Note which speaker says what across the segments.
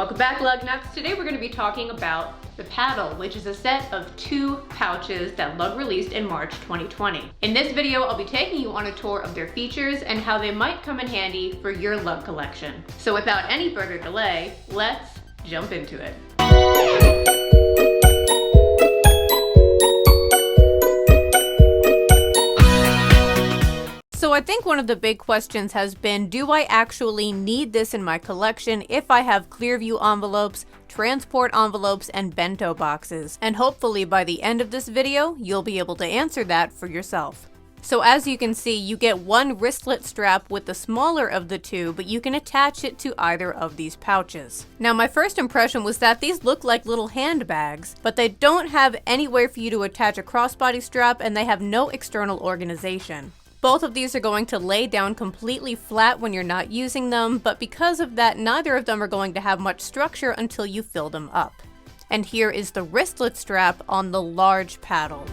Speaker 1: Welcome back, Lug Nuts. Today we're going to be talking about the paddle, which is a set of 2 pouches that Lug released in March 2020. In this video, I'll be taking you on a tour of their features and how they might come in handy for your Lug collection. So without any further delay, let's jump into it. So I think one of the big questions has been, do I actually need this in my collection if I have Clearview envelopes, transport envelopes, and bento boxes? And hopefully by the end of this video, you'll be able to answer that for yourself. So as you can see, you get one wristlet strap with the smaller of the 2, but you can attach it to either of these pouches. Now my first impression was that these look like little handbags, but they don't have anywhere for you to attach a crossbody strap and they have no external organization. Both of these are going to lay down completely flat when you're not using them, but because of that, neither of them are going to have much structure until you fill them up. And here is the wristlet strap on the large paddle.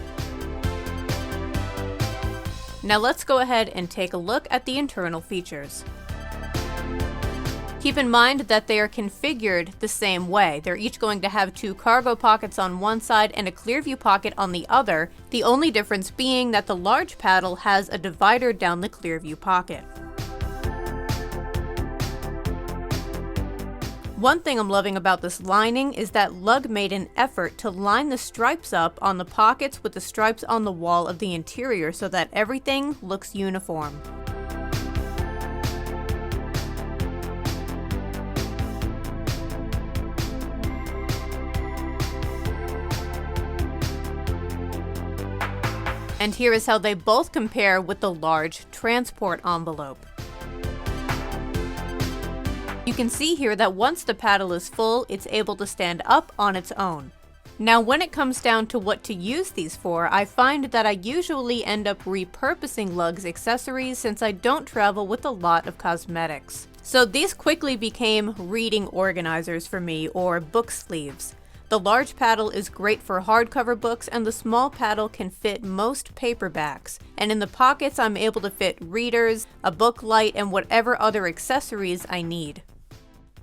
Speaker 1: Now let's go ahead and take a look at the internal features. Keep in mind that they are configured the same way. They're each going to have 2 cargo pockets on one side and a Clearview pocket on the other, the only difference being that the large paddle has a divider down the Clearview pocket. One thing I'm loving about this lining is that Lug made an effort to line the stripes up on the pockets with the stripes on the wall of the interior so that everything looks uniform. And here is how they both compare with the large transport envelope. You can see here that once the paddle is full, it's able to stand up on its own. Now when it comes down to what to use these for, I find that I usually end up repurposing Lug's accessories since I don't travel with a lot of cosmetics. So these quickly became reading organizers for me, or book sleeves. The large paddle is great for hardcover books and the small paddle can fit most paperbacks. And in the pockets I'm able to fit readers, a book light, and whatever other accessories I need.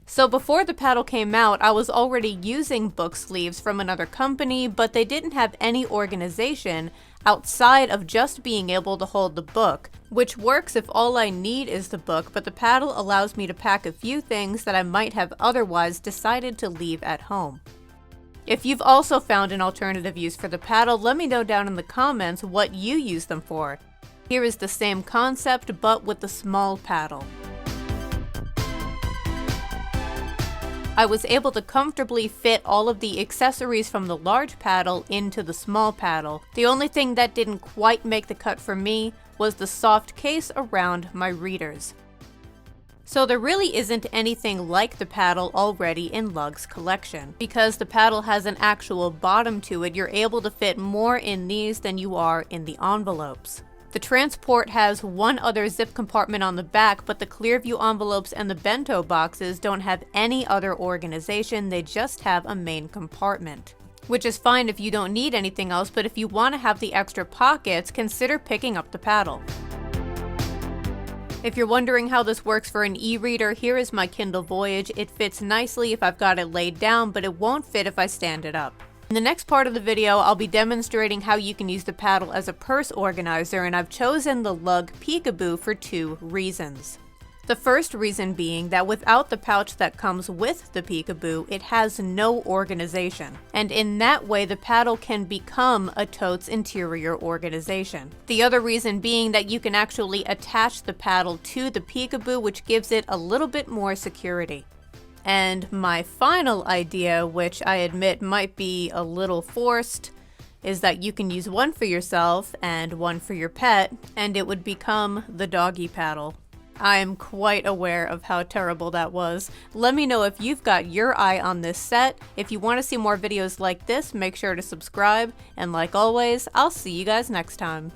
Speaker 1: So before the paddle came out, I was already using book sleeves from another company, but they didn't have any organization outside of just being able to hold the book, which works if all I need is the book, but the paddle allows me to pack a few things that I might have otherwise decided to leave at home. If you've also found an alternative use for the paddle, let me know down in the comments what you use them for. Here is the same concept, but with the small paddle. I was able to comfortably fit all of the accessories from the large paddle into the small paddle. The only thing that didn't quite make the cut for me was the soft case around my readers. So there really isn't anything like the paddle already in Lug's collection. Because the paddle has an actual bottom to it, you're able to fit more in these than you are in the envelopes. The transport has one other zip compartment on the back, but the Clearview envelopes and the bento boxes don't have any other organization, they just have a main compartment. Which is fine if you don't need anything else, but if you want to have the extra pockets, consider picking up the paddle. If you're wondering how this works for an e-reader, here is my Kindle Voyage. It fits nicely if I've got it laid down, but it won't fit if I stand it up. In the next part of the video, I'll be demonstrating how you can use the paddle as a purse organizer, and I've chosen the Lug Peekaboo for 2 reasons. The first reason being that without the pouch that comes with the Peekaboo, it has no organization. And in that way, the paddle can become a tote's interior organization. The other reason being that you can actually attach the paddle to the Peekaboo, which gives it a little bit more security. And my final idea, which I admit might be a little forced, is that you can use one for yourself and one for your pet, and it would become the doggy paddle. I am quite aware of how terrible that was. Let me know if you've got your eye on this set. If you want to see more videos like this, make sure to subscribe. And like always, I'll see you guys next time.